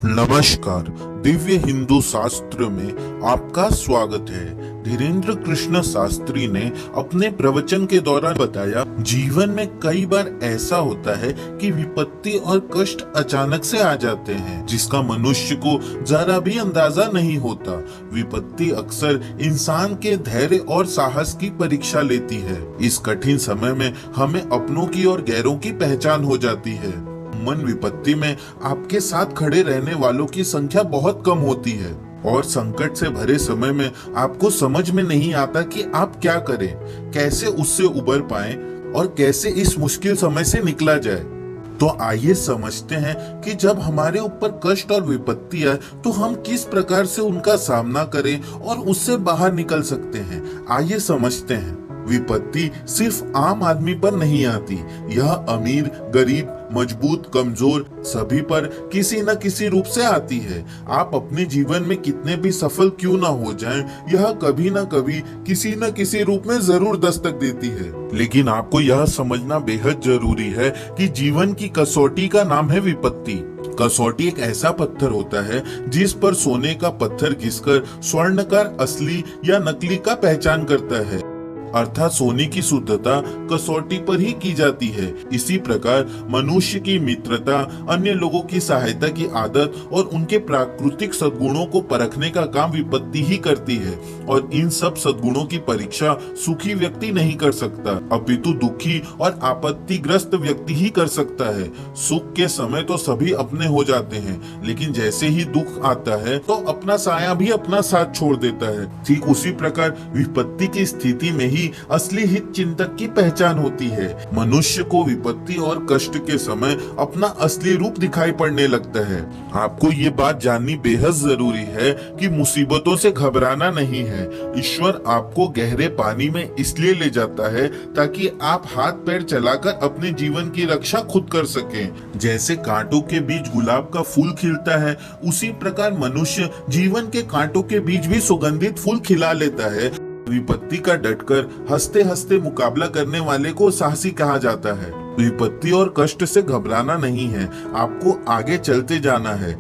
नमस्कार। दिव्य हिंदू शास्त्र में आपका स्वागत है। धीरेन्द्र कृष्ण शास्त्री ने अपने प्रवचन के दौरान बताया, जीवन में कई बार ऐसा होता है कि विपत्ति और कष्ट अचानक से आ जाते हैं, जिसका मनुष्य को जरा भी अंदाजा नहीं होता। विपत्ति अक्सर इंसान के धैर्य और साहस की परीक्षा लेती है। इस कठिन समय में हमें अपनों की और गैरों की पहचान हो जाती है। मन विपत्ति में आपके साथ खड़े रहने वालों की संख्या बहुत कम होती है और संकट से भरे समय में आपको समझ में नहीं आता कि आप क्या करें, कैसे उससे उबर पाएं और कैसे इस मुश्किल समय से निकला जाए। तो आइए समझते हैं कि जब हमारे ऊपर कष्ट और विपत्ति आए तो हम किस प्रकार से उनका सामना करें और उससे बाहर निकल सकते हैं। आइए समझते हैं। विपत्ति सिर्फ आम आदमी पर नहीं आती, यह अमीर, गरीब, मजबूत, कमजोर सभी पर किसी न किसी रूप से आती है। आप अपने जीवन में कितने भी सफल क्यों ना हो जाएं, यह कभी न कभी किसी न किसी रूप में जरूर दस्तक देती है। लेकिन आपको यह समझना बेहद जरूरी है कि जीवन की कसौटी का नाम है विपत्ति। कसौटी एक ऐसा पत्थर होता है जिस पर सोने का पत्थर घिसकर स्वर्णकार असली या नकली का पहचान करता है, अर्थात सोने की शुद्धता कसौटी पर ही की जाती है। इसी प्रकार मनुष्य की मित्रता, अन्य लोगों की सहायता की आदत और उनके प्राकृतिक सद्गुणों को परखने का काम विपत्ति ही करती है। और इन सब सद्गुणों की परीक्षा सुखी व्यक्ति नहीं कर सकता, अपितु दुखी और आपत्तिग्रस्त व्यक्ति ही कर सकता है। सुख के समय तो सभी अपने हो जाते हैं, लेकिन जैसे ही दुख आता है तो अपना साया भी अपना साथ छोड़ देता है। ठीक उसी प्रकार विपत्ति की स्थिति में असली हित चिंतक की पहचान होती है। मनुष्य को विपत्ति और कष्ट के समय अपना असली रूप दिखाई पड़ने लगता है। आपको ये बात जाननी बेहद जरूरी है कि मुसीबतों से घबराना नहीं है। ईश्वर आपको गहरे पानी में इसलिए ले जाता है ताकि आप हाथ पैर चलाकर अपने जीवन की रक्षा खुद कर सकें। जैसे कांटों के बीच गुलाब का फूल खिलता है, उसी प्रकार मनुष्य जीवन के कांटों के बीच भी सुगंधित फूल खिला लेता है। विपत्ति का डटकर हंसते हंसते मुकाबला करने वाले को साहसी कहा जाता है। विपत्ति और कष्ट से घबराना नहीं है, आपको आगे चलते जाना है।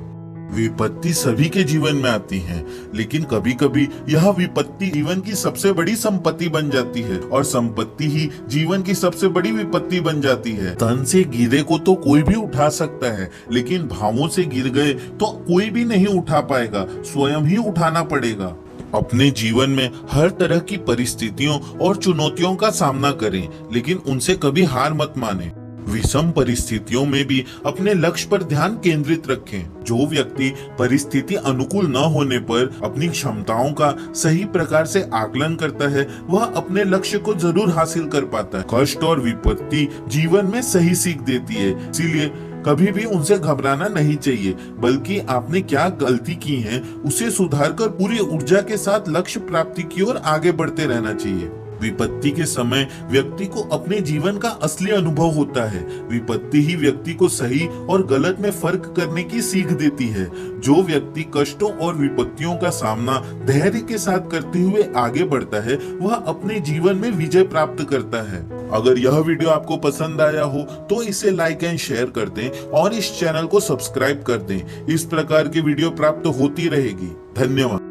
विपत्ति सभी के जीवन में आती है, लेकिन कभी कभी यह विपत्ति जीवन की सबसे बड़ी संपत्ति बन जाती है और संपत्ति ही जीवन की सबसे बड़ी विपत्ति बन जाती है। तन से गिरे को तो कोई भी उठा सकता है, लेकिन भावों से गिर गए तो कोई भी नहीं उठा पाएगा, स्वयं ही उठाना पड़ेगा। अपने जीवन में हर तरह की परिस्थितियों और चुनौतियों का सामना करें, लेकिन उनसे कभी हार मत माने। विषम परिस्थितियों में भी अपने लक्ष्य पर ध्यान केंद्रित रखें। जो व्यक्ति परिस्थिति अनुकूल न होने पर अपनी क्षमताओं का सही प्रकार से आकलन करता है, वह अपने लक्ष्य को जरूर हासिल कर पाता है। कष्ट और विपत्ति जीवन में सही सीख देती है, इसीलिए कभी भी उनसे घबराना नहीं चाहिए, बल्कि आपने क्या गलती की है उसे सुधार कर पूरी ऊर्जा के साथ लक्ष्य प्राप्ति की ओर आगे बढ़ते रहना चाहिए। विपत्ति के समय व्यक्ति को अपने जीवन का असली अनुभव होता है। विपत्ति ही व्यक्ति को सही और गलत में फर्क करने की सीख देती है। जो व्यक्ति कष्टों और विपत्तियों का सामना धैर्य के साथ करते हुए आगे बढ़ता है, वह अपने जीवन में विजय प्राप्त करता है। अगर यह वीडियो आपको पसंद आया हो तो इसे लाइक एंड शेयर कर दें और इस चैनल को सब्सक्राइब कर दें। इस प्रकार की वीडियो प्राप्त होती रहेगी। धन्यवाद।